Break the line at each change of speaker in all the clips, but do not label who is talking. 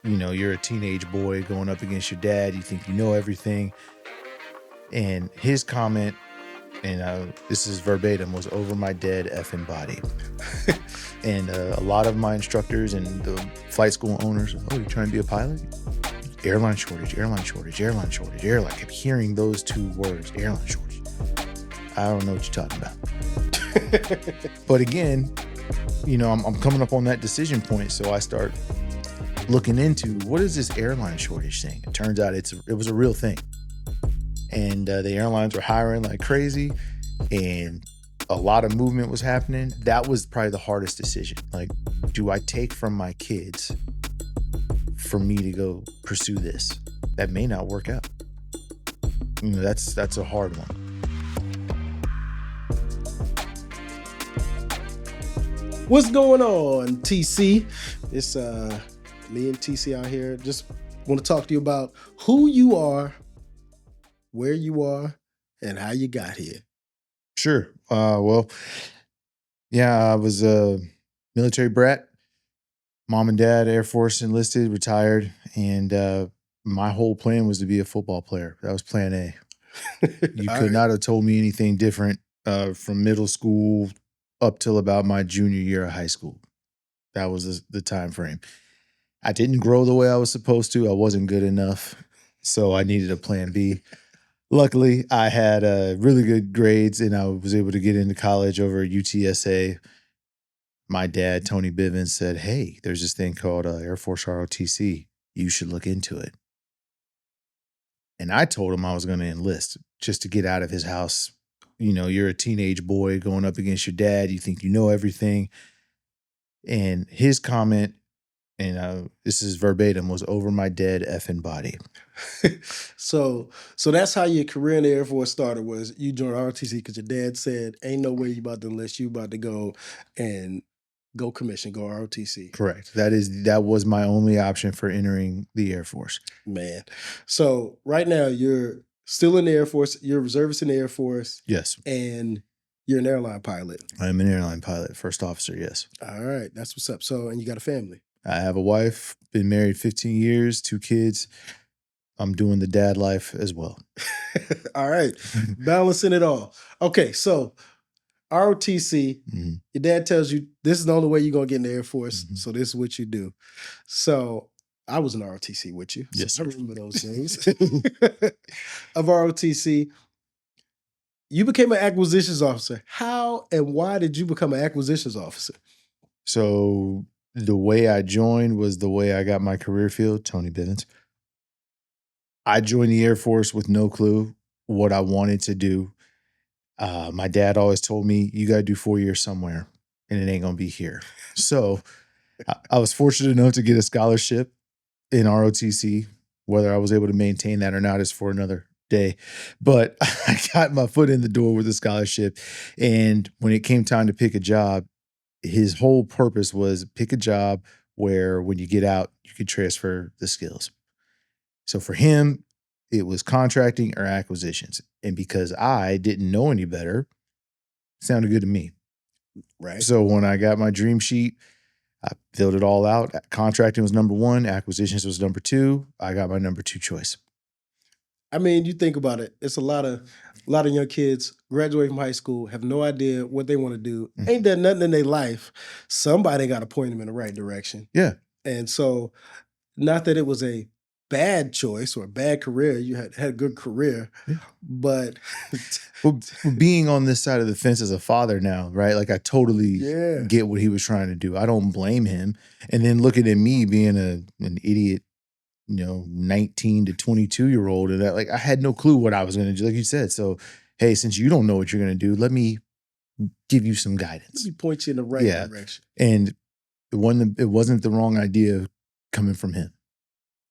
you're a teenage boy going up against your dad. You think you know everything. And his comment, and this is verbatim, was over my dead effing body. And a lot of my instructors and the flight school owners, oh, you trying to be a pilot? Airline shortage, airline shortage, airline shortage, airline. I kept hearing those two words, airline shortage. I don't know what you're talking about. But again, I'm coming up on that decision point. So I start looking into what is this airline shortage thing? It turns out it was a real thing. And the airlines were hiring like crazy, and a lot of movement was happening. That was probably the hardest decision. Like, do I take from my kids for me to go pursue this? That may not work out. That's a hard one.
What's going on, TC? It's me and TC out here. Just want to talk to you about who you are, where you are, and how you got here.
Sure. I was a military brat. Mom and dad, Air Force enlisted, retired, and my whole plan was to be a football player. That was plan A. You could not have told me anything different from middle school up till about my junior year of high school. That was the time frame. I didn't grow the way I was supposed to. I wasn't good enough, so I needed a plan B. Luckily, I had really good grades, and I was able to get into college over at UTSA. My dad, Tony Bivens, said, hey, there's this thing called Air Force ROTC. You should look into it. And I told him I was going to enlist just to get out of his house. You're a teenage boy going up against your dad. You think you know everything. And his comment, and this is verbatim, was over my dead effing body.
So that's how your career in the Air Force started, was you joined ROTC because your dad said, ain't no way you about to enlist, you about to go and go commission, go ROTC.
Correct. That was my only option for entering the Air Force.
Man. So right now you're still in the Air Force, you're a reservist in the Air Force.
Yes.
And you're an airline pilot.
I'm an airline pilot, first officer, yes.
All right. That's what's up. So, and you got a family.
I have a wife, been married 15 years, 2 kids. I'm doing the dad life as well.
All right. Balancing it all. Okay. So ROTC, your dad tells you this is the only way you're going to get in the Air Force. So this is what you do. So I was in ROTC with you.
Yes,
so I remember those things. Of ROTC, you became an acquisitions officer. How and why did you become an acquisitions officer?
So the way I joined was the way I got my career field, Tony Bivens. I joined the Air Force with no clue what I wanted to do. My dad always told me, you got to do 4 years somewhere, and it ain't going to be here. So I was fortunate enough to get a scholarship in ROTC. Whether I was able to maintain that or not is for another day. But I got my foot in the door with a scholarship. And when it came time to pick a job, his whole purpose was pick a job where when you get out, you could transfer the skills. So for him, it was contracting or acquisitions. And because I didn't know any better, it sounded good to me.
Right.
So when I got my dream sheet, I filled it all out. Contracting was number 1. Acquisitions was number 2. I got my number 2 choice.
I mean, you think about it. It's a lot of young kids graduate from high school, have no idea what they want to do. Ain't there nothing in their life? Somebody got to point them in the right direction.
Yeah.
And so, not that it was a bad choice or a bad career. You had a good career, but
being on this side of the fence as a father now, right? Like I totally get what he was trying to do. I don't blame him. And then looking at me being an idiot, 19 to 22-year-old, and I had no clue what I was going to do, like you said. So, hey, since you don't know what you're going to do, let me give you some guidance.
Let me point you in the right direction.
And it wasn't the wrong idea coming from him.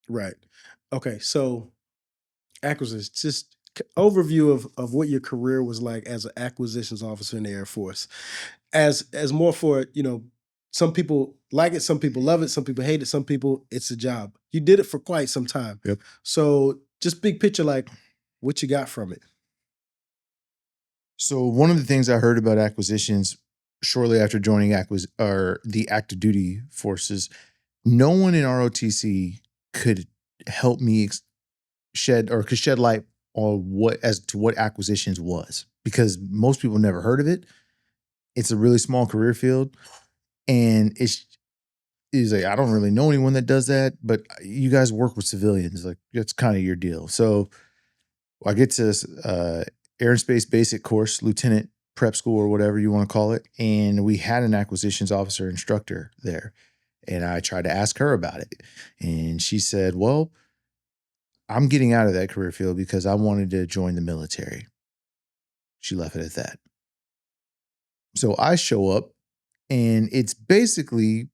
Right. Okay. So acquisitions, just overview of what your career was like as an acquisitions officer in the Air Force. As more for, some people like it, some people love it, some people hate it, some people it's a job. You did it for quite some time.
Yep.
So just big picture, like what you got from it.
So one of the things I heard about acquisitions shortly after joining the active duty forces no one in ROTC could help me shed light on what acquisitions was, because most people never heard of it. It's a really small career field, and it's like, I don't really know anyone that does that, but you guys work with civilians, like that's kind of your deal. So I get to Air and Space Basic Course, Lieutenant Prep School, or whatever you want to call it, and we had an acquisitions officer instructor there, and I tried to ask her about it, and she said, "Well, I'm getting out of that career field because I wanted to join the military." She left it at that. So I show up, and it's basically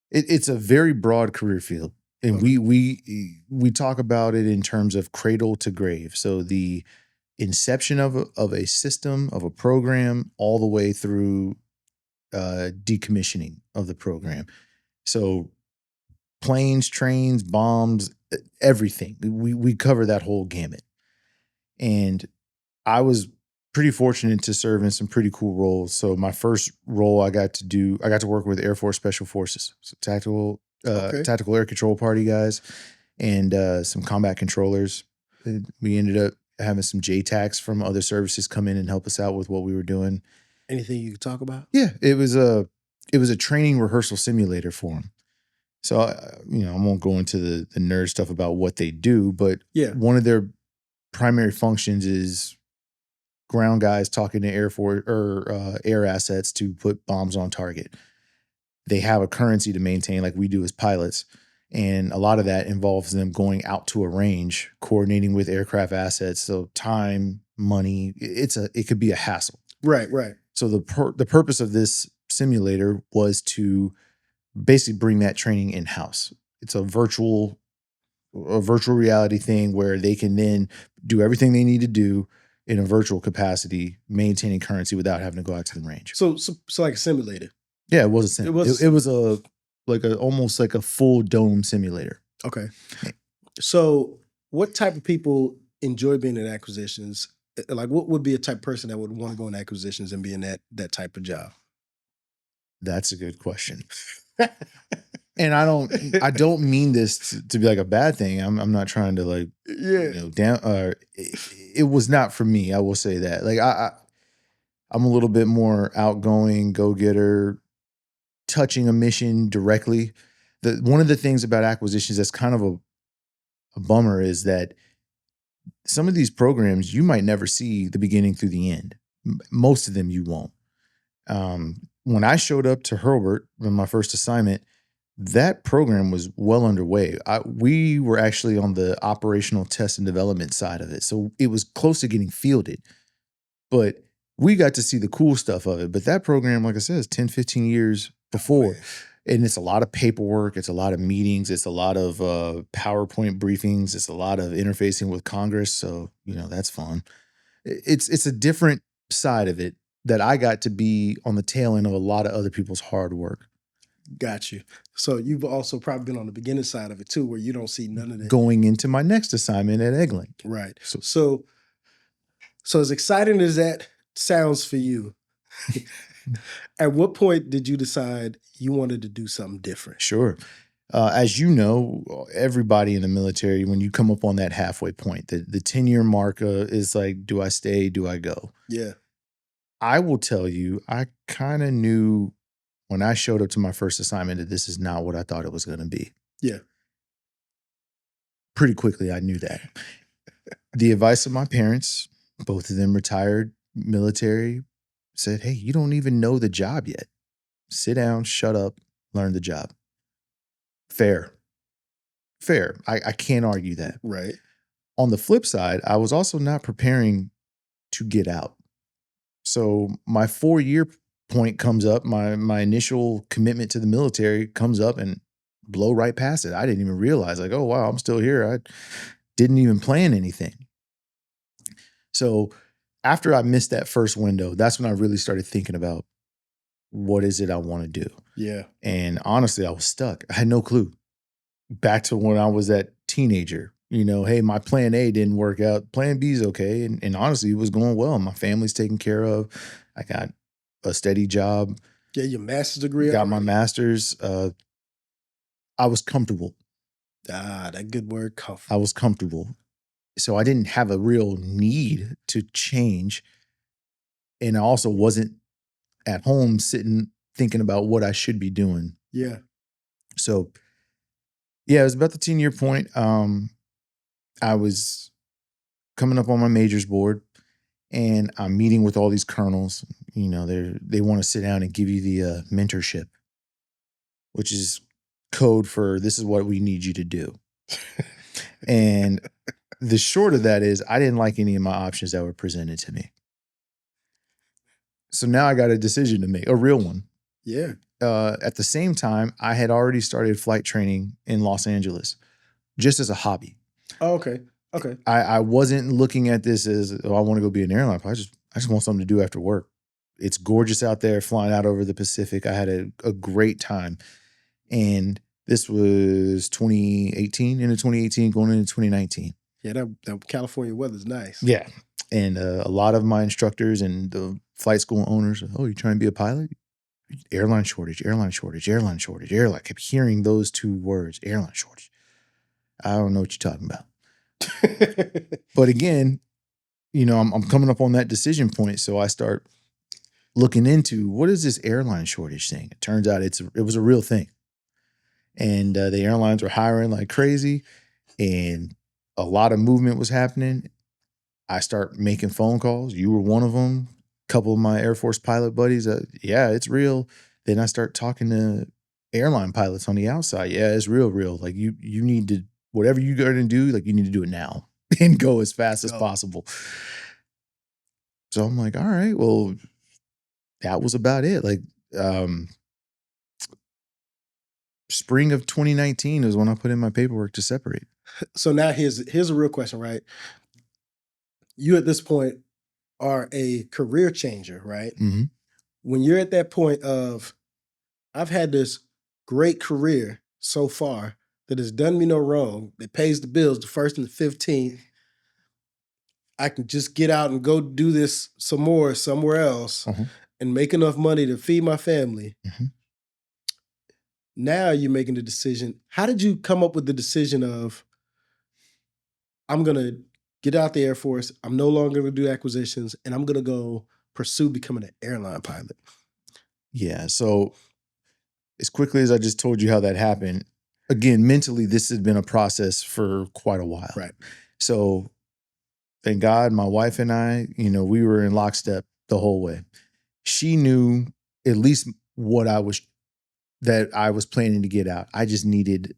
it's a very broad career field, and
Okay.
we talk about it in terms of cradle to grave. So the inception of a system, of a program, all the way through decommissioning of the program. So planes, trains, bombs, everything. We cover that whole gamut. And I was pretty fortunate to serve in some pretty cool roles. So my first role I got to work with Air Force Special Forces, so tactical air control party guys, and some combat controllers. We ended up having some JTACs from other services come in and help us out with what we were doing.
Anything you could talk about?
Yeah, it was a training rehearsal simulator for them. So I won't go into the nerd stuff about what they do, but
Yeah.
one of their primary functions is ground guys talking to Air Force or air assets to put bombs on target. They have a currency to maintain, like we do as pilots, and a lot of that involves them going out to a range, coordinating with aircraft assets. So time, money, it could be a hassle.
Right.
So the purpose of this simulator was to basically bring that training in-house. It's a virtual reality thing where they can then do everything they need to do in a virtual capacity, maintaining currency without having to go out to the range.
So like a simulator.
Yeah, it was a sim. It was almost like a full dome simulator.
Okay. So what type of people enjoy being in acquisitions? Like what would be a type of person that would want to go in acquisitions and be in that type of job?
That's a good question. And I don't mean this to be like a bad thing. I'm not trying to like, it was not for me. I will say that. Like I'm a little bit more outgoing, go-getter, touching a mission directly. One of the things about acquisitions that's kind of a bummer is that some of these programs you might never see the beginning through the end. Most of them you won't. When I showed up to Hurlburt on my first assignment, that program was well underway. We were actually on the operational test and development side of it. So it was close to getting fielded, but we got to see the cool stuff of it. But that program, like I said, is 10, 15 years before. And it's a lot of paperwork. It's a lot of meetings. It's a lot of PowerPoint briefings. It's a lot of interfacing with Congress. So, that's fun. It's a different side of it that I got to be on the tail end of a lot of other people's hard work.
Got you. So you've also probably been on the beginning side of it too, where you don't see none of that.
Going into my next assignment at Egglink.
Right. So as exciting as that sounds for you, at what point did you decide you wanted to do something different?
Sure. As you know, everybody in the military, when you come up on that halfway point, the 10-year mark is like, do I stay? Do I go?
Yeah.
I will tell you, I kind of knew when I showed up to my first assignment that this is not what I thought it was going to be.
Yeah.
Pretty quickly, I knew that. The advice of my parents, both of them retired military, said, hey, you don't even know the job yet. Sit down, shut up, learn the job. Fair. I can't argue that.
Right.
On the flip side, I was also not preparing to get out. So my 4-year point comes up, my initial commitment to the military comes up and blow right past it. I didn't even realize, like, oh, wow, I'm still here. I didn't even plan anything. So after I missed that first window, that's when I really started thinking about what is it I want to do?
Yeah.
And honestly, I was stuck. I had no clue. Back to when I was that teenager, hey, my plan A didn't work out. Plan B is okay. And honestly, it was going well. My family's taken care of. I got a steady job.
Yeah, your master's degree.
Got my master's. I was comfortable.
That good word,
I
comfortable.
was comfortable. So I didn't have a real need to change. And I also wasn't at home sitting thinking about what I should be doing.
Yeah.
So yeah, it was about the 10-year point. I was coming up on my majors board and I'm meeting with all these colonels. You know, they want to sit down and give you the mentorship, which is code for this is what we need you to do. And the short of that is I didn't like any of my options that were presented to me. So now I got a decision to make, a real one.
Yeah.
At the same time, I had already started flight training in Los Angeles just as a hobby.
Oh, okay. Okay.
I wasn't looking at this as, oh, I want to go be an airline pilot. I just want something to do after work. It's gorgeous out there flying out over the Pacific. I had a great time. And this was 2018, into 2018, going into 2019.
Yeah, that California weather's nice.
Yeah. And a lot of my instructors and the flight school owners, oh, you trying to be a pilot? Airline shortage, airline shortage, airline shortage, airline. I kept hearing those two words, airline shortage. I don't know what you're talking about. But again, you know, I'm coming up on that decision point. So I start looking into what is this airline shortage thing? It turns out it was a real thing. And the airlines were hiring like crazy and a lot of movement was happening. I start making phone calls. You were one of them. A couple of my Air Force pilot buddies. Yeah, it's real. Then I start talking to airline pilots on the outside. Yeah, it's real. Like you need to, whatever you got to do, like you need to do it now and go as fast as possible. So I'm like, all right, well, that was about it. Like, spring of 2019 is when I put in my paperwork to separate.
So now here's a real question, right? You at this point are a career changer, right?
Mm-hmm.
When you're at that point of, I've had this great career so far that has done me no wrong, that pays the bills the 1st and the 15th. I can just get out and go do this some more somewhere else and make enough money to feed my family.
Mm-hmm.
Now you're making the decision. How did you come up with the decision of, I'm going to get out the Air Force, I'm no longer going to do acquisitions, and I'm going to go pursue becoming an airline pilot?
Yeah, so as quickly as I just told you how that happened, again, mentally, this has been a process for quite a while.
Right.
So thank God, my wife and I, you know, we were in lockstep the whole way. She knew at least that I was planning to get out. I just needed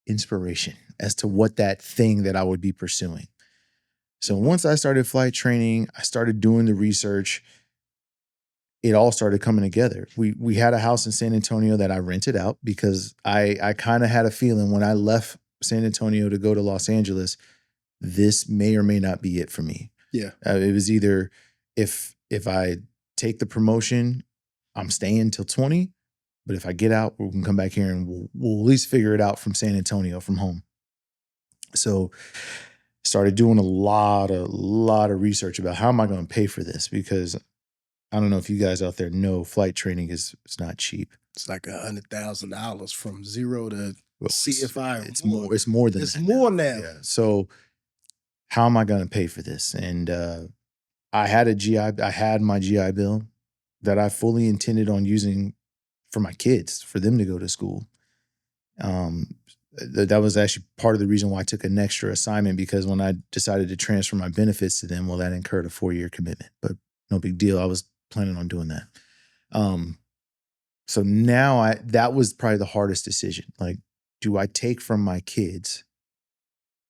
inspiration as to what that thing that I would be pursuing. So once I started flight training, I started doing the research. It all started coming together. We had a house in San Antonio that I rented out because I kind of had a feeling when I left San Antonio to go to Los Angeles, this may or may not be it for me.
Yeah.
It was either if I take the promotion, I'm staying till 20, but if I get out, we can come back here and we'll at least figure it out from San Antonio, from home. So started doing a lot of research about how am I going to pay for this, because I don't know if you guys out there know, flight training it's not cheap.
It's like $100,000 from zero to CFI.
It's more. It's more than.
It's
that
more
now.
now.
Yeah. So how am I going to pay for this? And I had I had my GI Bill that I fully intended on using for my kids, for them to go to school. That was actually part of the reason why I took an extra assignment, because when I decided to transfer my benefits to them, well, that incurred a 4-year commitment, but no big deal. I was planning on doing that. So now that was probably the hardest decision. Like, do I take from my kids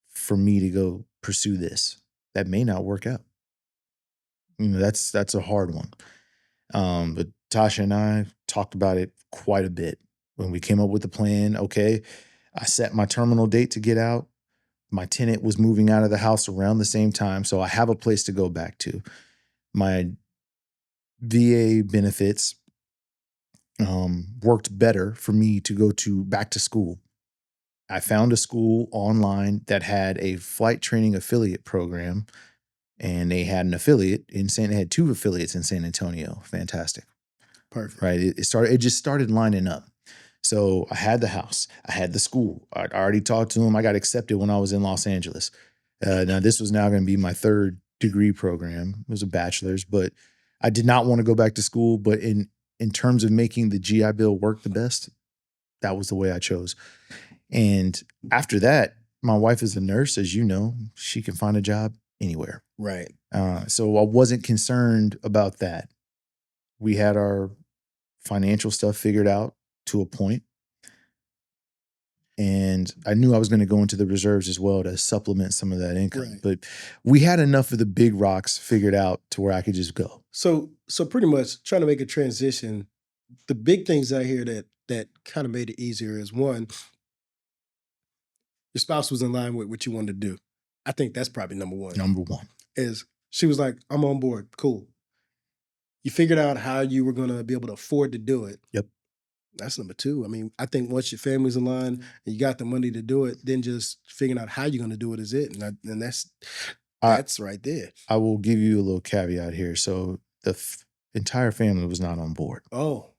for me to go pursue this? That may not work out. You know, that's a hard one. But Tasha and I talked about it quite a bit when we came up with the plan. Okay, I set my terminal date to get out. My tenant was moving out of the house around the same time, so I have a place to go back to. My VA benefits worked better for me to go back to school. I found a school online that had a flight training affiliate program, and they had an affiliate they had 2 affiliates in San Antonio. Fantastic.
Perfect.
Right. It just started lining up. So I had the house, I had the school. I'd already talked to him. I got accepted when I was in Los Angeles. Now this was now going to be my third degree program. It was a bachelor's, but I did not want to go back to school. But in terms of making the GI Bill work the best, that was the way I chose. And after that, my wife is a nurse, as you know. She can find a job anywhere.
Right.
So I wasn't concerned about that. We had our financial stuff figured out to a point. And I knew I was going to go into the reserves as well to supplement some of that income.
Right.
But we had enough of the big rocks figured out to where I could just go.
So pretty much trying to make a transition, the big things I hear that kind of made it easier is, one, your spouse was in line with what you wanted to do. I think that's probably number one.
Number one.
Is she was like, I'm on board. Cool. You figured out how you were going to be able to afford to do it.
Yep.
That's number two. I mean, I think once your family's in line and you got the money to do it, then just figuring out how you're going to do it is it. And that's right there.
I will give you a little caveat here. So the entire family was not on board.
Oh.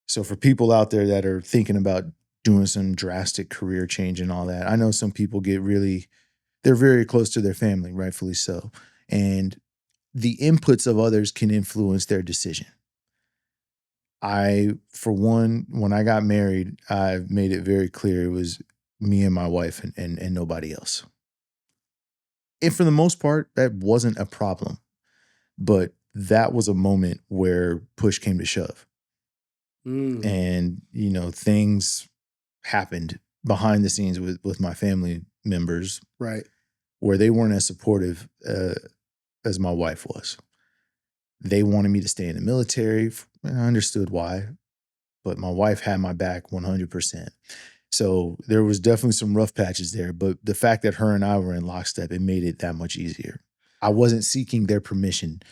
So for people out there that are thinking about doing some drastic career change and all that, I know some people they're very close to their family, rightfully so. And the inputs of others can influence their decision. For one, when I got married, I made it very clear it was me and my wife and nobody else. And for the most part, that wasn't a problem. But that was a moment where push came to shove. And, things happened behind the scenes with my family members.
Right.
Where they weren't as supportive as my wife was. They wanted me to stay in the military. And I understood why. But my wife had my back 100%. So there was definitely some rough patches there. But the fact that her and I were in lockstep, it made it that much easier. I wasn't seeking their permission,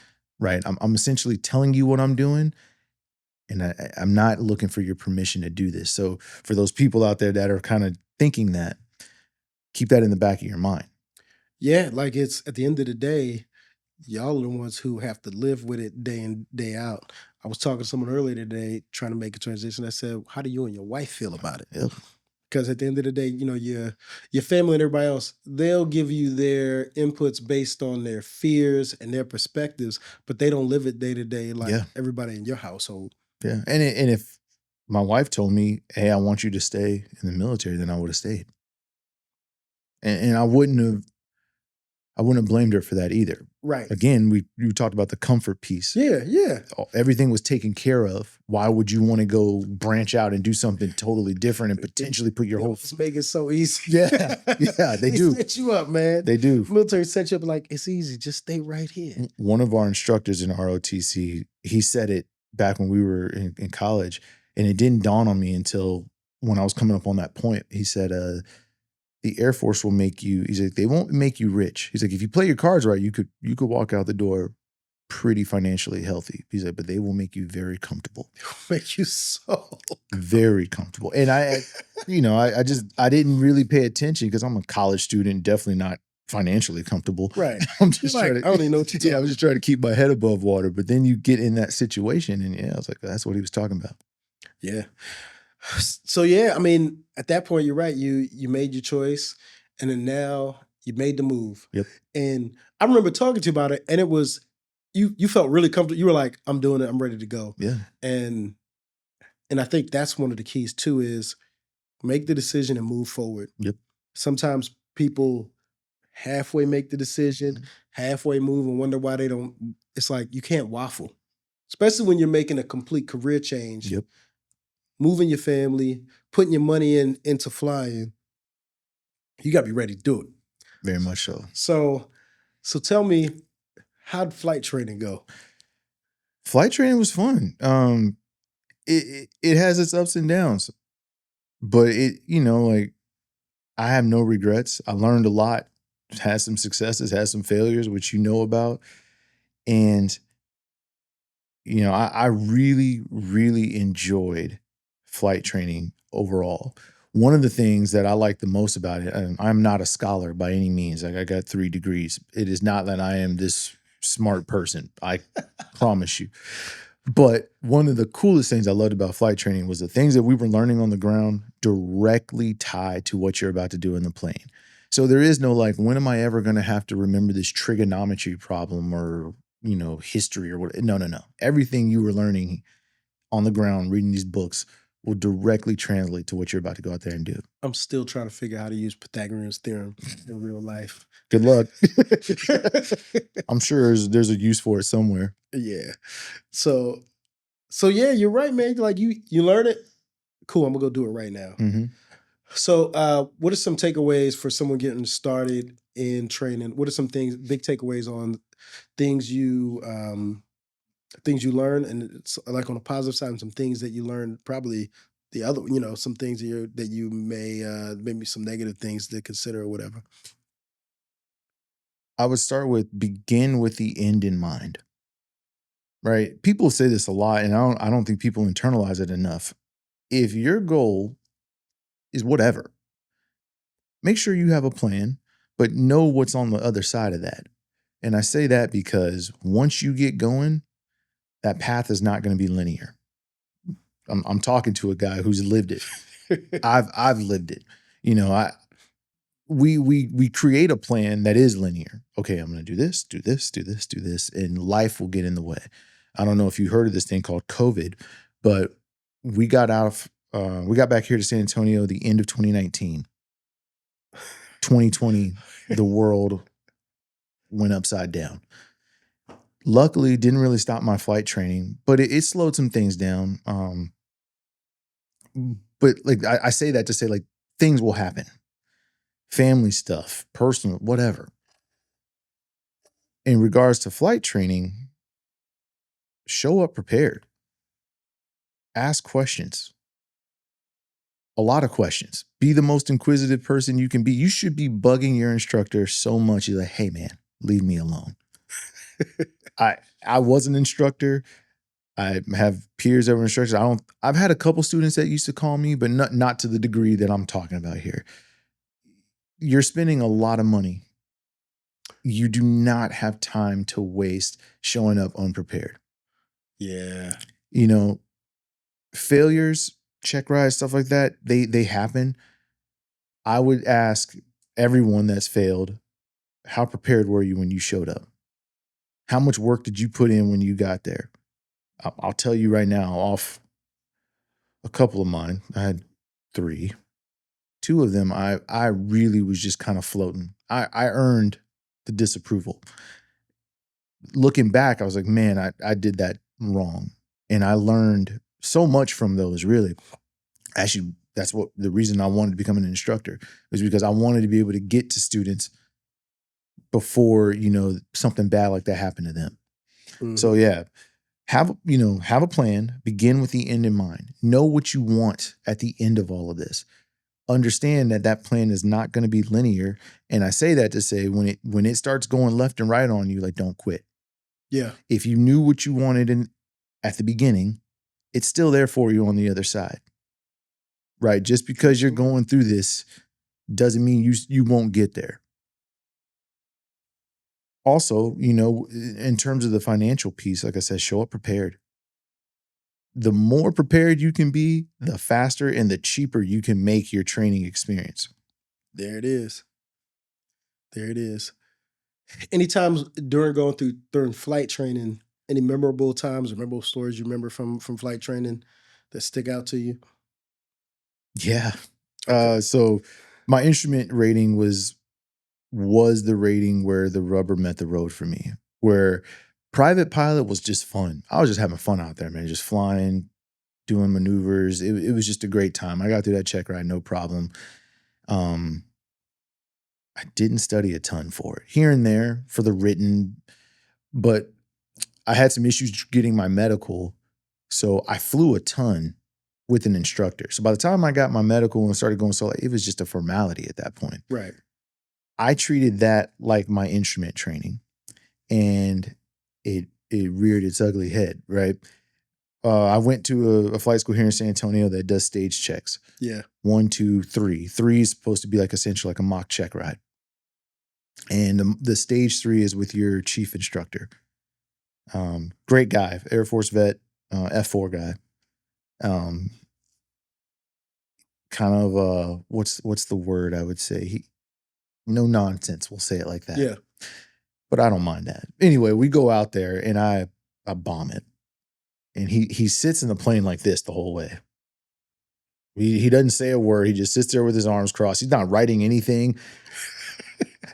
right? I'm essentially telling you what I'm doing. And I'm not looking for your permission to do this. So for those people out there that are kind of thinking that, keep that in the back of your mind.
Yeah, like it's at the end of the day, y'all are the ones who have to live with it day in, day out. I was talking to someone earlier today trying to make a transition. I said, how do you and your wife feel about it?
Yep.
Because at the end of the day, your family and everybody else, they'll give you their inputs based on their fears and their perspectives, but they don't live it day to day like everybody in your household.
Yeah. And if my wife told me, hey, I want you to stay in the military, then I would have stayed. And I wouldn't have blamed her for that either.
Right.
Again, we talked about the comfort piece.
Yeah.
Everything was taken care of. Why would you want to go branch out and do something totally different and potentially put your whole...
Make it so easy.
Yeah, they do.
Set you up, man.
They do.
Military set you up like, it's easy. Just stay right here.
One of our instructors in ROTC, he said it back when we were in college, and it didn't dawn on me until when I was coming up on that point. He said, the Air Force will make you, he's like, they won't make you rich. He's like, if you play your cards right, you could walk out the door pretty financially healthy. He's like, but they will make you very comfortable.
Make you so
very comfortable. And I didn't really pay attention because I'm a college student, definitely not financially comfortable.
Right.
I'm just trying to,
I don't even know what you're talking
I was just trying to keep my head above water. But then you get in that situation and I was like, that's what he was talking about.
Yeah. So I mean, at that point, you're right. You made your choice, and then now you made the move.
Yep.
And I remember talking to you about it, and it was you felt really comfortable. You were like, I'm doing it. I'm ready to go.
Yeah.
And I think that's one of the keys too, is make the decision and move forward.
Yep.
Sometimes people halfway make the decision, halfway move, and wonder why they don't. It's like you can't waffle, especially when you're making a complete career change.
Yep.
Moving your family, putting your money into flying, you got to be ready to do it.
Very much so.
So tell me, how'd flight training go?
Flight training was fun. It has its ups and downs, but I have no regrets. I learned a lot, had some successes, had some failures, which you know about. And, I really, really enjoyed flight training overall. One of the things that I like the most about it, and I'm not a scholar by any means. Like I got 3 degrees. It is not that I am this smart person. I promise you. But one of the coolest things I loved about flight training was the things that we were learning on the ground directly tied to what you're about to do in the plane. So there is no like, when am I ever going to have to remember this trigonometry problem or, history or what? No, no, no. Everything you were learning on the ground, reading these books, will directly translate to what you're about to go out there and do.
I'm still trying to figure out how to use Pythagorean's theorem in real life.
Good luck. I'm sure there's a use for it somewhere.
Yeah. So yeah, you're right, man. Like you learn it. Cool. I'm gonna go do it right now.
Mhm.
So what are some takeaways for someone getting started in training? What are some big takeaways on things you learn, and it's like on the positive side, and some things that you learn, probably the other, some things that you may maybe some negative things to consider or whatever.
I would start with begin with the end in mind. Right? People say this a lot, and I don't think people internalize it enough. If your goal is whatever, make sure you have a plan, but know what's on the other side of that. And I say that because once you get going, that path is not going to be linear. I'm talking to a guy who's lived it. I've lived it. We create a plan that is linear. Okay, I'm going to do this, do this, do this, do this, and life will get in the way. I don't know if you heard of this thing called COVID, but we got back here to San Antonio the end of 2019. 2020, the world went upside down. Luckily, didn't really stop my flight training, but it slowed some things down. But like I say that to say, like, things will happen. Family stuff, personal, whatever. In regards to flight training, show up prepared. Ask questions. A lot of questions. Be the most inquisitive person you can be. You should be bugging your instructor so much. You're like, hey man, leave me alone. I was an instructor. I have peers that were instructors. I've had a couple students that used to call me, but not to the degree that I'm talking about here. You're spending a lot of money. You do not have time to waste showing up unprepared.
Yeah.
Failures, Checkride, stuff like that, they happen. I would ask everyone that's failed, how prepared were you when you showed up? How much work did you put in when you got there? I'll tell you right now, off a couple of mine, I had 3. 2 of them, I really was just kind of floating. I earned the disapproval. Looking back, I was like, man, I did that wrong. And I learned so much from those, really. Actually, that's the reason I wanted to become an instructor, was because I wanted to be able to get to students before, something bad like that happened to them. Mm-hmm. So yeah, have a plan, begin with the end in mind. Know what you want at the end of all of this. Understand that plan is not going to be linear. And I say that to say, when it starts going left and right on you, like, don't quit.
Yeah.
If you knew what you wanted at the beginning, it's still there for you on the other side. Right? Just because you're going through this doesn't mean you won't get there. Also, in terms of the financial piece, like I said, show up prepared. The more prepared you can be, the faster and the cheaper you can make your training experience.
There it is. There it is. Any times during flight training, any memorable times or memorable stories you remember from flight training that stick out to you?
Yeah. So my instrument rating was the rating where the rubber met the road for me, where private pilot was just fun. I was just having fun out there, man, just flying, doing maneuvers. It was just a great time. I got through that check ride, no problem. I didn't study a ton for it, here and there for the written, but I had some issues getting my medical. So I flew a ton with an instructor. So by the time I got my medical and started going solo, it was just a formality at that point.
Right.
I treated that like my instrument training, and it reared its ugly head, right? I went to a flight school here in San Antonio that does stage checks.
Yeah.
1, 2, 3. 3 is supposed to be like essentially like a mock check ride. And the stage 3 is with your chief instructor. Great guy, Air Force vet, F4 guy. Kind of what's the word I would say? No nonsense. We'll say it like that.
Yeah.
But I don't mind that. Anyway, we go out there and I bomb it. And he sits in the plane like this the whole way. He doesn't say a word. He just sits there with his arms crossed. He's not writing anything.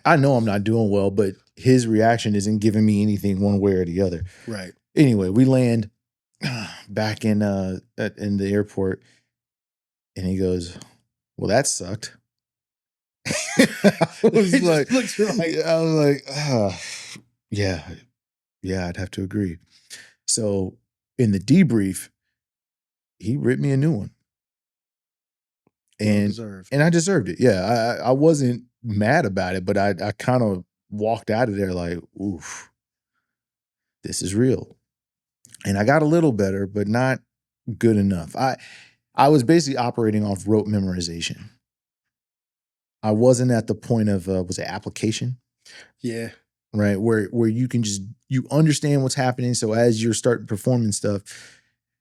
I know I'm not doing well, but his reaction isn't giving me anything one way or the other.
Right.
Anyway, we land back in the airport, and he goes, "Well, that sucked." I was like, yeah, I'd have to agree. So in the debrief, he ripped me a new one. And I deserved it. Yeah, I wasn't mad about it, but I kind of walked out of there like, oof, this is real. And I got a little better, but not good enough. I was basically operating off rote memorization. I wasn't at the point of was it application?
Yeah.
Right. Where you can you understand what's happening. So as you're starting performing stuff,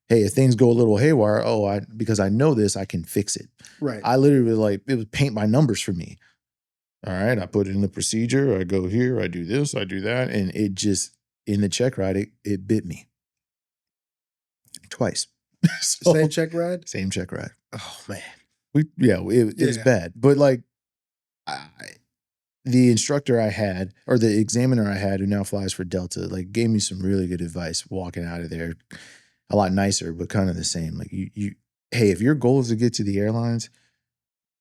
hey, if things go a little haywire, because I know this, I can fix it.
Right.
I literally it was paint by numbers for me. All right. I put it in the procedure. I go here, I do this, I do that. And it just, in the check ride, it bit me. Twice.
Same check ride?
Same check ride.
Oh man.
It's bad. But like the instructor I had, or the examiner I had who now flies for Delta, like gave me some really good advice walking out of there. A lot nicer, but kind of the same. Like hey, if your goal is to get to the airlines,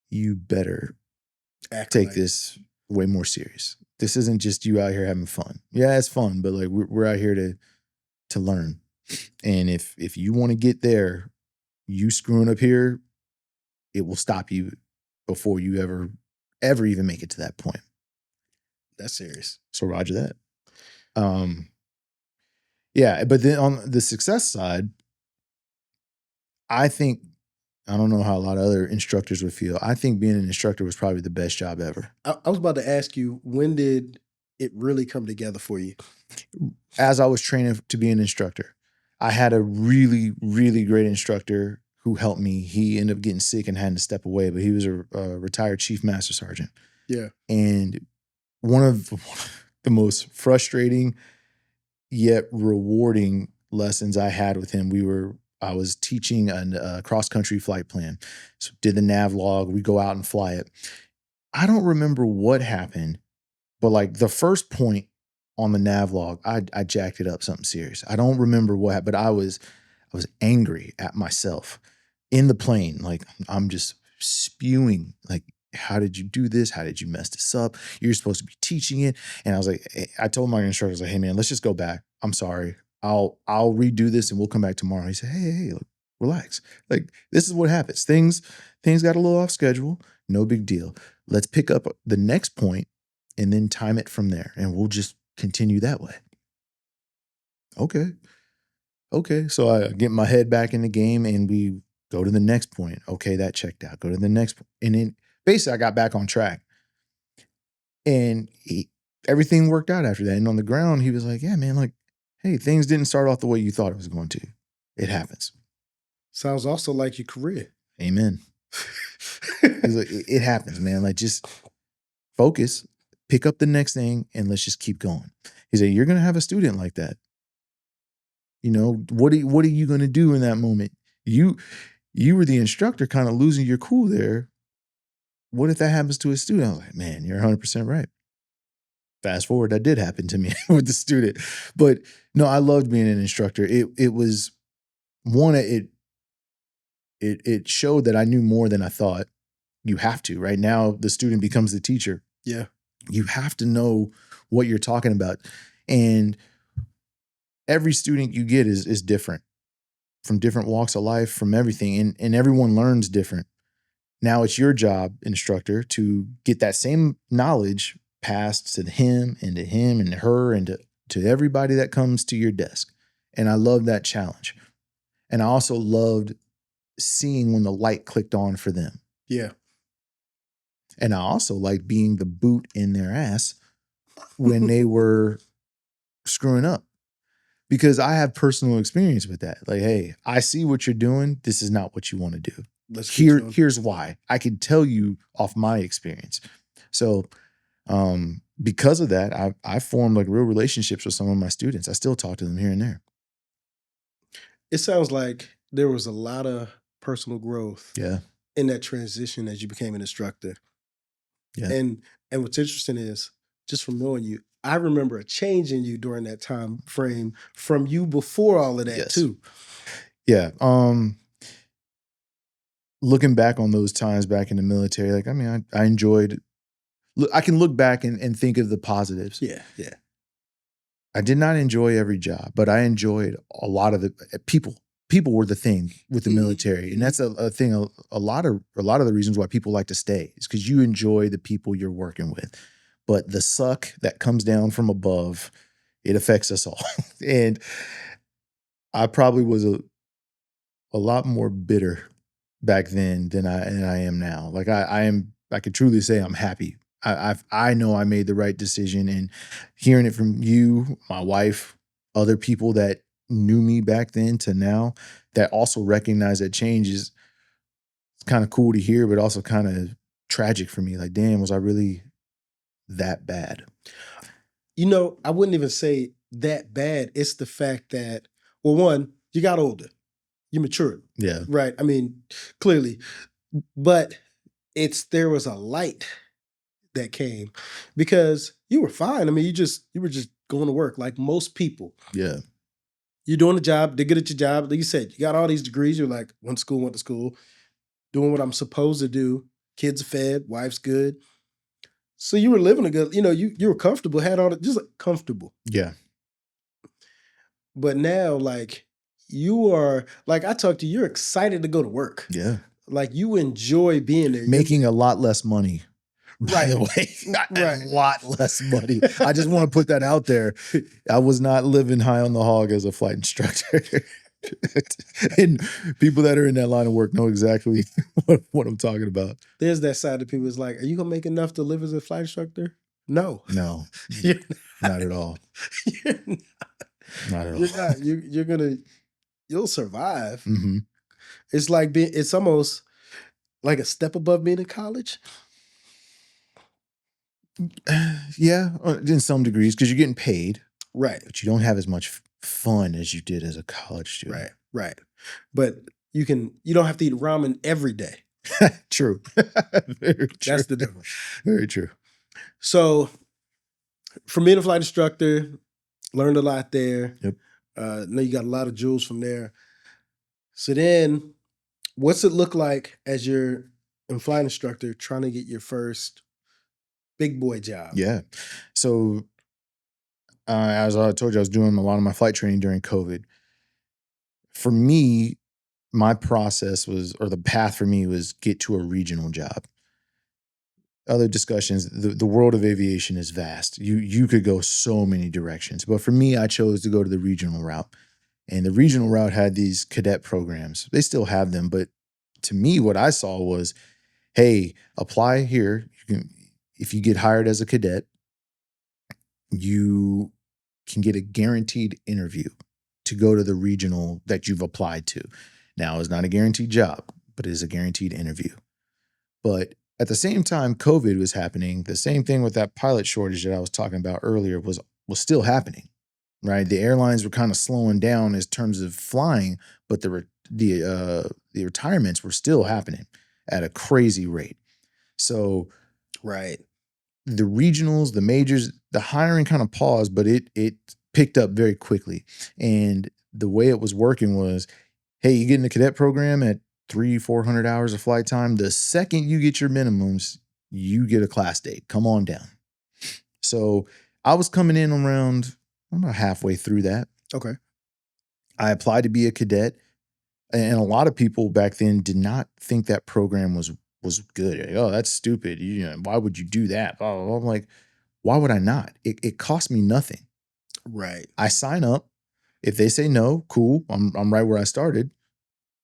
you better take this way more serious. This isn't just you out here having fun. Yeah, it's fun, but like we're out here to learn. And if you want to get there, you screwing up here, it will stop you before you ever even make it to that point.
That's serious.
So roger that. Yeah, but then on the success side, I don't know how a lot of other instructors would feel. I think being an instructor was probably the best job ever.
I was about to ask you, when did it really come together for you?
As I was training to be an instructor, I had a really, really great instructor who helped me. He ended up getting sick and had to step away, but he was a retired chief master sergeant.
Yeah. And
one of the most frustrating yet rewarding lessons I had with him, I was teaching a cross-country flight plan. So did the nav log, we go out and fly it. I don't remember what happened, but like the first point on the nav log, I jacked it up something serious. I don't remember what happened, but I was angry at myself in the plane. Like I'm just spewing, like, how did you do this? How did you mess this up? You're supposed to be teaching it. And I was like, I told my instructor, I was like, hey man, let's just go back. I'm sorry. I'll redo this and we'll come back tomorrow. He said, hey, look, relax. Like, this is what happens. Things got a little off schedule. No big deal. Let's pick up the next point and then time it from there. And we'll just continue that way. Okay. So I get my head back in the game and we go to the next point. Okay, that checked out. Go to the next point. And then basically I got back on track. And everything worked out after that. And on the ground, he was like, yeah, man, like, hey, things didn't start off the way you thought it was going to. It happens.
Sounds also like your career.
Amen. He's like, it happens, man. Like, just focus, pick up the next thing, and let's just keep going. He said, you're going to have a student like that. You know, what are you going to do in that moment? You were the instructor kind of losing your cool there. What if that happens to a student? I was like, man, you're 100% right. Fast forward, that did happen to me with the student. But no, I loved being an instructor. It was one, it showed that I knew more than I thought. You have to. Right now, the student becomes the teacher.
Yeah. You
have to know what you're talking about. And every student you get is different, from different walks of life, from everything. And everyone learns different. Now it's your job, instructor, to get that same knowledge passed to him and to her and to everybody that comes to your desk. And I love that challenge. And I also loved seeing when the light clicked on for them.
Yeah.
And I also like being the boot in their ass when they were screwing up. because I have personal experience with that. Like, hey, I see what you're doing. This is not what you want to do. Here's why. I can tell you off my experience. So because of that, I formed like real relationships with some of my students. I still talk to them here and there.
It sounds like there was a lot of personal growth
Yeah.
in that transition as you became an instructor.
Yeah.
And what's interesting is, just from knowing you, I remember a change in you during that time frame from you before all of that too.
Yeah. Looking back on those times back in the military, like, I mean, I enjoyed, I can look back and think of the positives.
Yeah. Yeah.
I did not enjoy every job, but I enjoyed a lot of the people. People were the thing with the military. And that's a thing, a lot of the reasons why people like to stay is because you enjoy the people you're working with. But the suck that comes down from above, it affects us all. And I probably was a lot more bitter back then than I am now. Like I could truly say I'm happy. I know I made the right decision, and hearing it from you, my wife, other people that knew me back then to now that also recognize that change is kind of cool to hear, but also kind of tragic for me. Like, damn, was I really that bad?
You know, I wouldn't even say that bad. It's the fact that, well, one, you got older, you matured.
Yeah.
Right. I mean, clearly, but there was a light that came because you were fine. I mean, you were just going to work like most people.
Yeah.
You're doing the job, they're good at your job. Like you said, you got all these degrees. You're like, went to school, doing what I'm supposed to do. Kids are fed, wife's good. So you were living a good, you were comfortable, had all the, just like comfortable.
Yeah.
But now, like, you are, like I talked to you, you're excited to go to work.
Yeah.
Like you enjoy being there.
Making a lot less money. By the way,
Right.
A lot less money. I just want to put that out there. I was not living high on the hog as a flight instructor. And people that are in that line of work know exactly what I'm talking about.
There's that side of people that's like, are you gonna make enough to live as a flight instructor? No.
No. Not at all. Not at all.
You're not. You're gonna, you'll survive.
Mm-hmm.
It's like it's almost like a step above being in college.
Yeah, in some degrees, because you're getting paid.
Right.
But you don't have as much fun as you did as a college student.
Right. Right. But you don't have to eat ramen every day.
True. Very true.
That's the difference.
Very true.
So from being a flight instructor, learned a lot there.
Yep.
Know you got a lot of jewels from there. So then what's it look like as you're a flight instructor trying to get your first big boy job?
Yeah. So as I told you, I was doing a lot of my flight training during COVID. For me, my process was, or the path for me was get to a regional job. Other discussions, the world of aviation is vast. You could go so many directions. But for me, I chose to go to the regional route. And the regional route had these cadet programs. They still have them. But to me, what I saw was, hey, apply here. If you get hired as a cadet, you can get a guaranteed interview to go to the regional that you've applied to. Now, it's not a guaranteed job, but it is a guaranteed interview. But at the same time COVID was happening, the same thing with that pilot shortage that I was talking about earlier was still happening, right? The airlines were kind of slowing down in terms of flying, but the retirements were still happening at a crazy rate. So,
right,
the regionals, the majors, the hiring kind of paused, but it picked up very quickly. And the way it was working was, hey, you get in the cadet program at 300-400 hours of flight time. The second you get your minimums, you get a class date. Come on down. So I was coming in around about halfway through that.
Okay.
I applied to be a cadet, and a lot of people back then did not think that program was good. Like, oh, that's stupid. Why would you do that? I'm like, why would I not? It cost me nothing.
Right.
I sign up. If they say no, cool. I'm right where I started.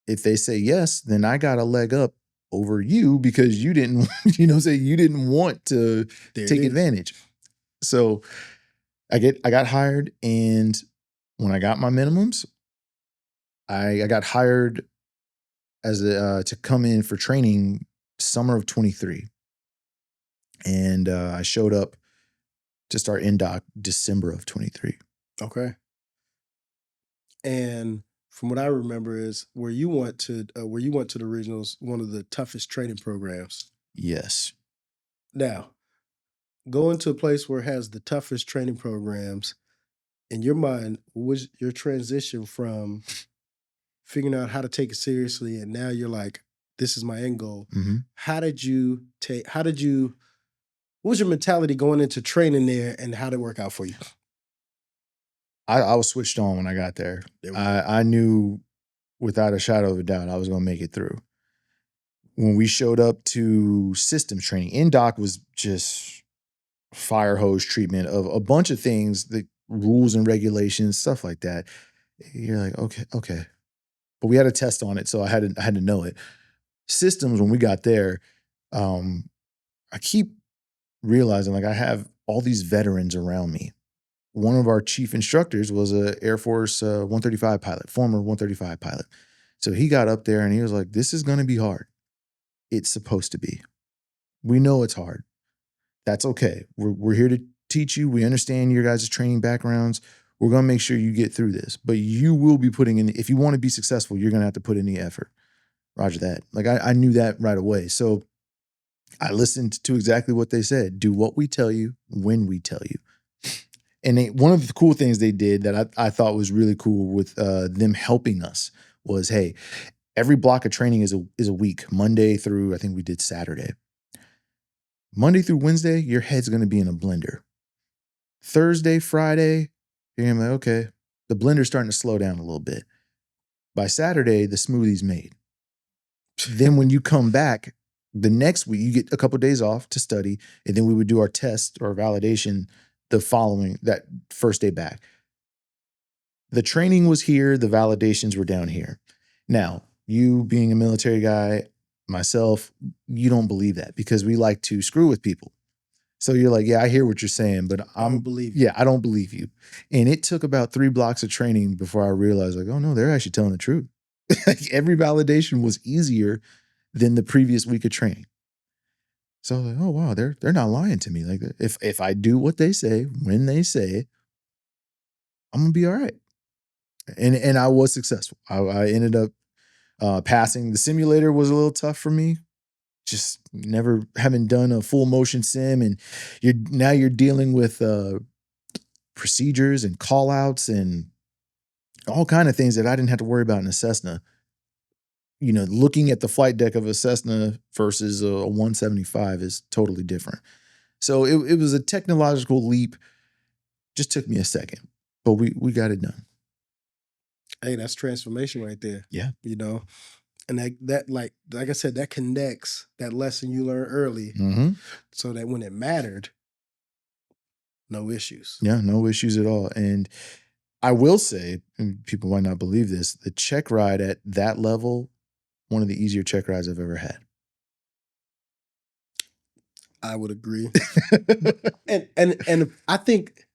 If they say yes, then I got a leg up over you because you didn't, you didn't want to take advantage. So I got hired, and when I got my minimums, I got hired as to come in for training summer of 23. And I showed up to start NDOC December of 23.
Okay. And from what I remember is where you went to the regionals, one of the toughest training programs.
Yes.
Now, going to a place where it has the toughest training programs, in your mind, what was your transition from figuring out how to take it seriously and now you're like, this is my end goal?
Mm-hmm.
What was your mentality going into training there and how did it work out for you?
I was switched on when I got there. I knew without a shadow of a doubt I was going to make it through. When we showed up to systems training, NDOC was just fire hose treatment of a bunch of things, the rules and regulations, stuff like that. You're like, okay. But we had a test on it, so I had to know it. Systems, when we got there, I keep realizing like I have all these veterans around me. One of our chief instructors was a Air Force 135 pilot, former 135 pilot. So he got up there and he was like, this is going to be hard. It's supposed to be. We know it's hard. That's okay. We're here to teach you. We understand your guys' training backgrounds. We're going to make sure you get through this. But you will be putting in, if you want to be successful, you're going to have to put in the effort. Roger that. Like I knew that right away. So I listened to exactly what they said. Do what we tell you when we tell you. And one of the cool things they did that I thought was really cool with them helping us was, hey, every block of training is a week, Monday through, I think we did Saturday. Monday through Wednesday, your head's going to be in a blender. Thursday, Friday, you're going to be like, okay, the blender's starting to slow down a little bit. By Saturday, the smoothie's made. Then when you come back, the next week, you get a couple of days off to study, and then we would do our test or validation that first day back. The training was here, the validations were down here. Now, you being a military guy, myself, you don't believe that because we like to screw with people. So you're like, yeah, I hear what you're saying, but I don't believe you. Yeah, I don't believe you. And it took about 3 blocks of training before I realized, like, oh no, they're actually telling the truth. Every validation was easier than the previous week of training. So I was like, oh wow, they're not lying to me. Like if I do what they say, when they say it, I'm gonna be all right. And I was successful. I ended up passing. The simulator was a little tough for me. Just never having done a full motion sim, and you're dealing with procedures and call outs and all kind of things that I didn't have to worry about in a Cessna. You know, looking at the flight deck of a Cessna versus a 175 is totally different. So it was a technological leap. Just took me a second, but we got it done.
Hey, that's transformation right there.
Yeah.
You know, and that like I said, that connects that lesson you learned early so that when it mattered, no issues.
Yeah, no issues at all. And I will say, and people might not believe this, the check ride at that level, one of the easier check rides I've ever had.
I would agree. and I think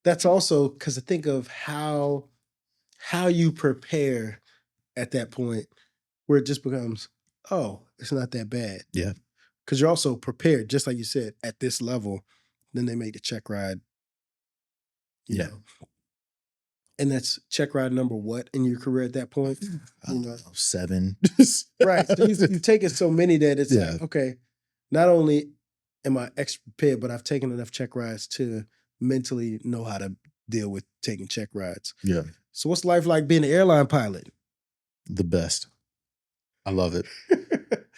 that's also because I think of how you prepare at that point where it just becomes, oh, it's not that bad.
Yeah.
Because you're also prepared, just like you said, at this level. Then they make the check ride. You know. And that's check ride number what in your career at that point?
You know, 7.
Right. So you've taken so many that it's like, okay, not only am I extra prepared, but I've taken enough check rides to mentally know how to deal with taking check rides.
Yeah.
So what's life like being an airline pilot?
The best. I love it.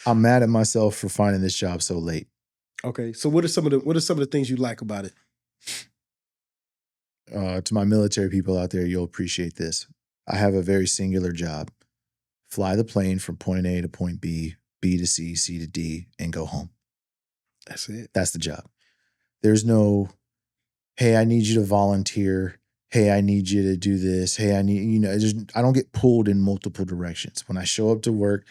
I'm mad at myself for finding this job so late.
Okay. So what are some of the things you like about it?
To my military people out there, you'll appreciate this. I have a very singular job. Fly the plane from point A to point B, B to C, C to D, and go home.
That's it.
That's the job. There's no, hey, I need you to volunteer. Hey, I need you to do this. Hey, I need, I don't get pulled in multiple directions. When I show up to work,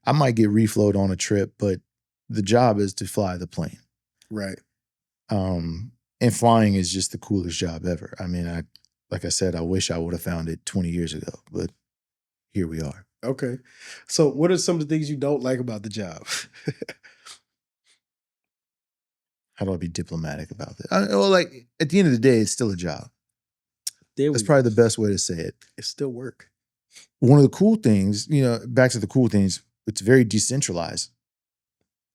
I might get reflowed on a trip, but the job is to fly the plane.
Right.
And flying is just the coolest job ever. I mean, like I said, I wish I would have found it 20 years ago, but here we are.
Okay. So what are some of the things you don't like about the job?
How do I be diplomatic about it? Well, like at the end of the day, it's still a job.
There we
That's
go.
probably the best way to say it.
It's still work.
One of the cool things, back to the cool things, it's very decentralized.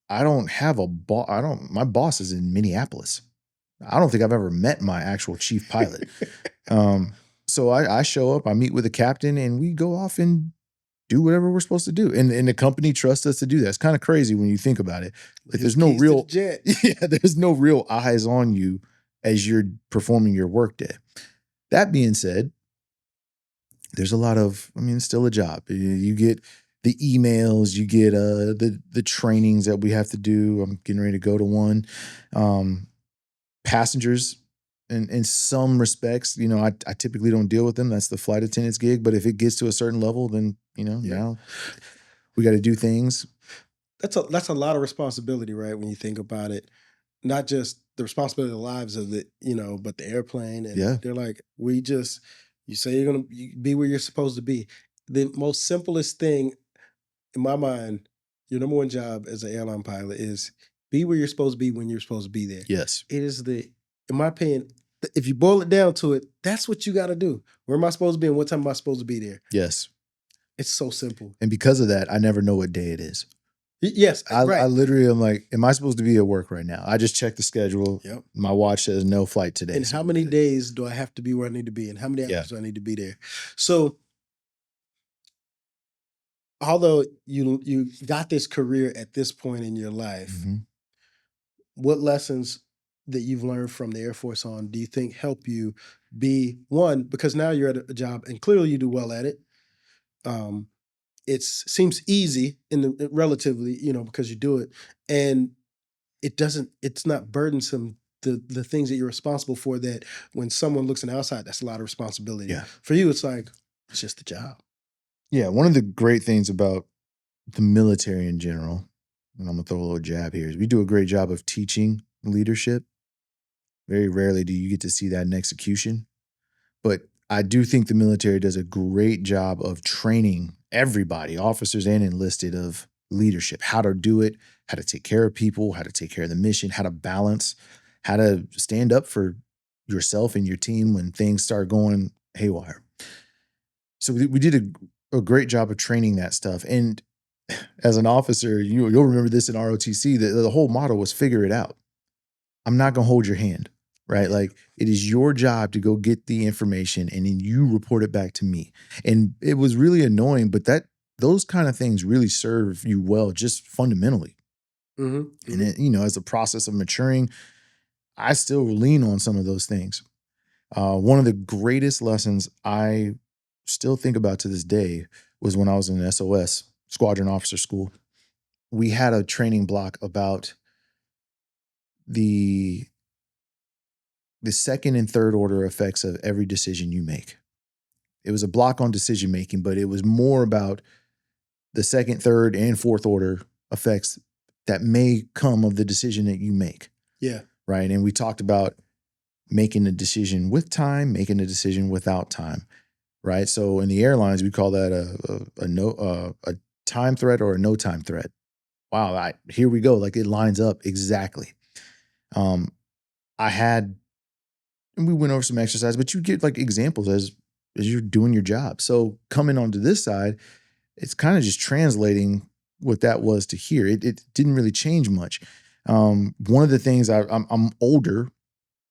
I don't have a boss. My boss is in Minneapolis. I don't think I've ever met my actual chief pilot. So I show up, I meet with the captain, and we go off and do whatever we're supposed to do. And the company trusts us to do that. It's kind of crazy when you think about it. Like there's no real
jet.
yeah, there's no real eyes on you as you're performing your workday. That being said, there's a lot of, it's still a job. You get the emails, you get the trainings that we have to do. I'm getting ready to go to one. Passengers, in some respects, I typically don't deal with them. That's the flight attendant's gig. But if it gets to a certain level, then now we got to do things.
That's a lot of responsibility, right? When you think about it, not just the responsibility of the lives of the, but the airplane. And they're like, you say you're gonna be where you're supposed to be. The most simplest thing in my mind, your number one job as an airline pilot is be where you're supposed to be when you're supposed to be there.
Yes.
It is in my opinion, if you boil it down to it, that's what you got to do. Where am I supposed to be and what time am I supposed to be there?
Yes.
It's so simple.
And because of that, I never know what day it is.
Yes, right.
I literally am like, am I supposed to be at work right now? I just check the schedule.
Yep.
My watch says no flight today.
And how many days do I have to be where I need to be? And how many hours do I need to be there? So although you got this career at this point in your life, what lessons that you've learned from the Air Force do you think help you be one, because now you're at a job and clearly you do well at it. It seems easy relatively, because you do it, and it's not burdensome. The things that you're responsible for, that when someone looks on the outside, that's a lot of responsibility.
Yeah.
For you, it's like, it's just a job.
Yeah. One of the great things about the military in general, and I'm gonna throw a little jab here, is we do a great job of teaching leadership. Very rarely do you get to see that in execution. But I do think the military does a great job of training everybody, officers and enlisted, of leadership, how to do it, how to take care of people, how to take care of the mission, how to balance, how to stand up for yourself and your team when things start going haywire. So we did a great job of training that stuff. And as an officer, you'll remember this in ROTC, the whole motto was figure it out. I'm not going to hold your hand, right? Like, it is your job to go get the information and then you report it back to me. And it was really annoying, but those kind of things really serve you well, just fundamentally. And it, as a process of maturing, I still lean on some of those things. One of the greatest lessons I still think about to this day was when I was in SOS, Squadron Officer School. We had a training block about the second and third order effects of every decision you make. It was a block on decision making, but it was more about the second, third, and fourth order effects that may come of the decision that you make.
Yeah.
Right. And we talked about making a decision with time, making a decision without time. Right. So in the airlines, we call that a time threat or a no time threat. Wow. Here we go. Like, it lines up exactly. And we went over some exercise, but you get like examples as you're doing your job. So coming onto this side, it's kind of just translating what that was to here. It didn't really change much. One of the things I'm older,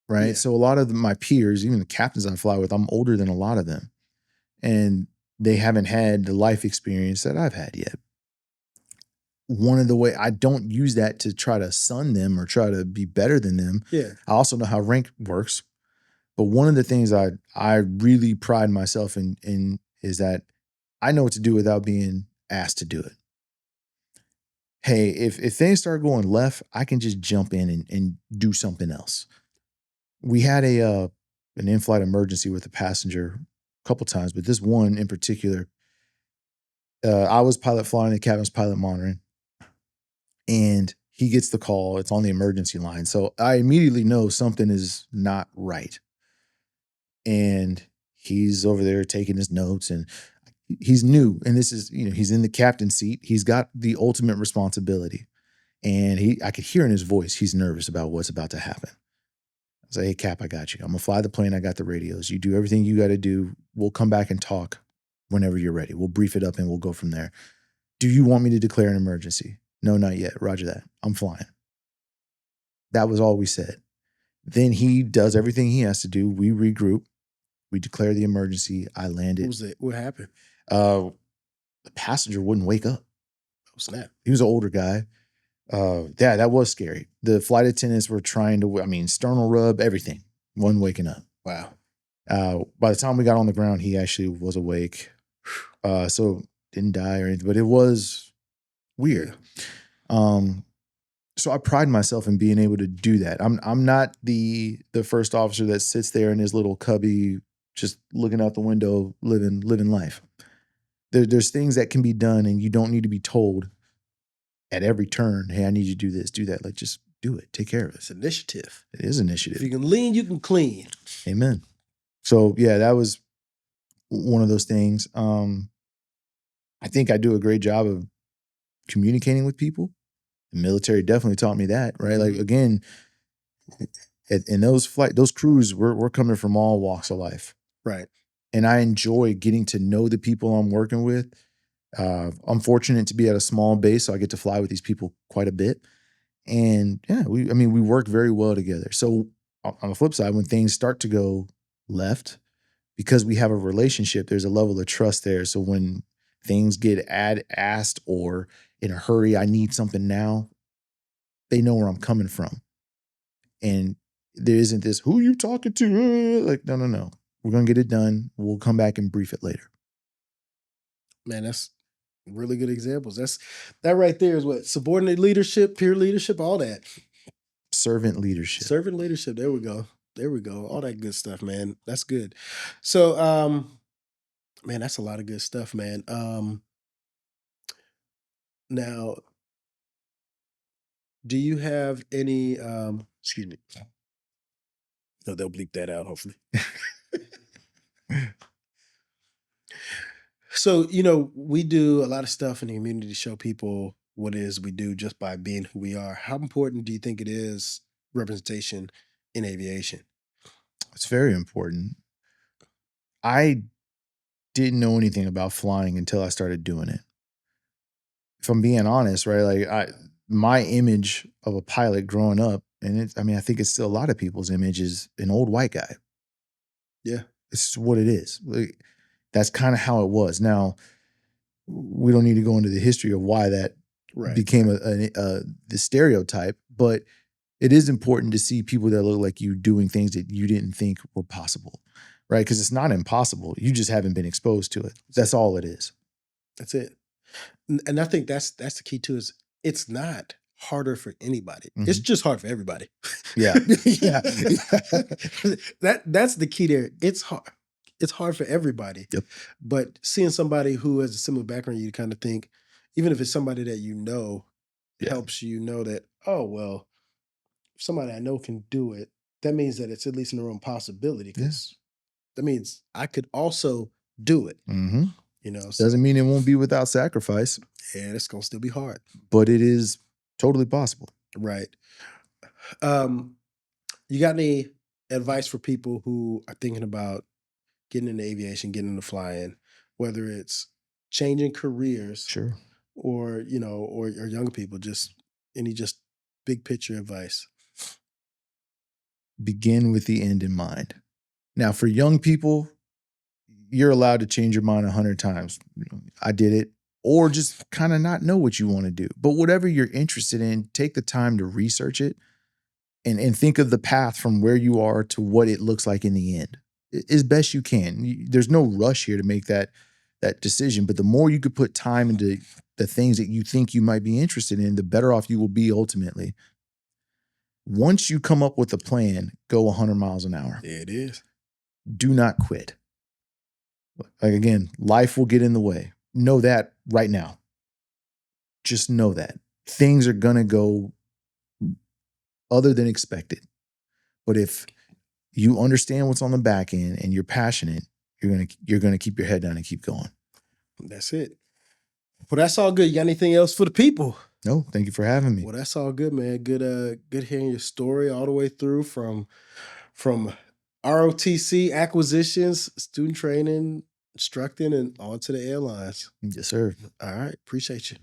right? Yeah. So a lot of my peers, even the captains I fly with, I'm older than a lot of them. And they haven't had the life experience that I've had yet. One of the way I don't use that to try to sun them or try to be better than them.
Yeah.
I also know how rank works. But one of the things I really pride myself in is that I know what to do without being asked to do it. Hey, if things start going left, I can just jump in and do something else. We had an in-flight emergency with a passenger a couple times, but this one in particular, I was pilot flying, the captain's pilot monitoring, and he gets the call. It's on the emergency line. So I immediately know something is not right. And He's over there taking his notes, and he's new. And this is, he's in the captain seat. He's got the ultimate responsibility. And I could hear in his voice, he's nervous about what's about to happen. I say, hey, Cap, I got you. I'm going to fly the plane. I got the radios. You do everything you got to do. We'll come back and talk whenever you're ready. We'll brief it up and we'll go from there. Do you want me to declare an emergency? No, not yet. Roger that. I'm flying. That was all we said. Then he does everything he has to do. We regroup. We declare the emergency. I landed.
What was it? What happened?
The passenger wouldn't wake up.
Oh, snap.
He was an older guy. Yeah, that was scary. The flight attendants were trying to, sternal rub, everything. Wasn't waking up.
Wow.
By the time we got on the ground, he actually was awake. So didn't die or anything, but it was weird. So I pride myself in being able to do that. I'm not the first officer that sits there in his little cubby, just looking out the window, living life. There's things that can be done, and you don't need to be told at every turn, hey, I need you to do this, do that. Like, just do it. Take care of it.
It's initiative.
It is initiative.
If you can lean, you can clean.
Amen. So yeah, that was one of those things. I think I do a great job of communicating with people. The military definitely taught me that, right? Like, again, in those crews, we're coming from all walks of life.
Right.
And I enjoy getting to know the people I'm working with. I'm fortunate to be at a small base, so I get to fly with these people quite a bit. And yeah, we work very well together. So on the flip side, when things start to go left, because we have a relationship, there's a level of trust there. So when things get asked or in a hurry, I need something now, they know where I'm coming from. And there isn't this, who are you talking to? Like, no. We're going to get it done. We'll come back and brief it later.
Man, that's really good examples. That right there is what? Subordinate leadership, peer leadership, all that.
Servant leadership.
Servant leadership. There we go. All that good stuff, man. That's good. So, man, that's a lot of good stuff, man. Now, do you have any, excuse me. No, they'll bleep that out, hopefully. So, we do a lot of stuff in the community to show people what it is we do just by being who we are. How important do you think it is, representation in aviation?
It's very important. I didn't know anything about flying until I started doing it. If I'm being honest, right? Like, my image of a pilot growing up, and I think it's still a lot of people's image, is an old white guy.
Yeah.
It's what it is. Like, that's kind of how it was. Now, we don't need to go into the history of why that became the stereotype, but it is important to see people that look like you doing things that you didn't think were possible, right? Because it's not impossible. You just haven't been exposed to it. That's all it is.
That's it. And I think that's the key too, is it's not harder for anybody. Mm-hmm. It's just hard for everybody.
Yeah. Yeah.
That's the key there. It's hard. It's hard for everybody.
Yep.
But seeing somebody who has a similar background, you kind of think, even if it's somebody that helps you know that, oh, well, if somebody I know can do it, that means that it's at least in the realm possibility. Because that means I could also do it.
Mm-hmm.
So,
doesn't mean it won't be without sacrifice.
Yeah, it's going to still be hard.
But it is totally possible.
Right. You got any advice for people who are thinking about getting into aviation, getting into flying, whether it's changing careers,
sure,
or or young people, just big picture advice?
Begin with the end in mind. Now, for young people, you're allowed to change your mind 100 times. I did it. Or just kind of not know what you want to do. But whatever you're interested in, take the time to research it and think of the path from where you are to what it looks like in the end as best you can. There's no rush here to make that decision, but the more you could put time into the things that you think you might be interested in, the better off you will be ultimately. Once you come up with a plan, go 100 miles an hour.
Yeah, it is.
Do not quit. Like, again, life will get in the way. Know that right now. Just know that. Things are going to go other than expected. But if you understand what's on the back end and you're passionate, you're gonna keep your head down and keep going.
That's it. Well, that's all good. You got anything else for the people?
No, thank you for having me.
Well, that's all good, man. Good hearing your story all the way through from ROTC acquisitions, student training, instructing, and on to the airlines.
Yes, sir.
All right. Appreciate you.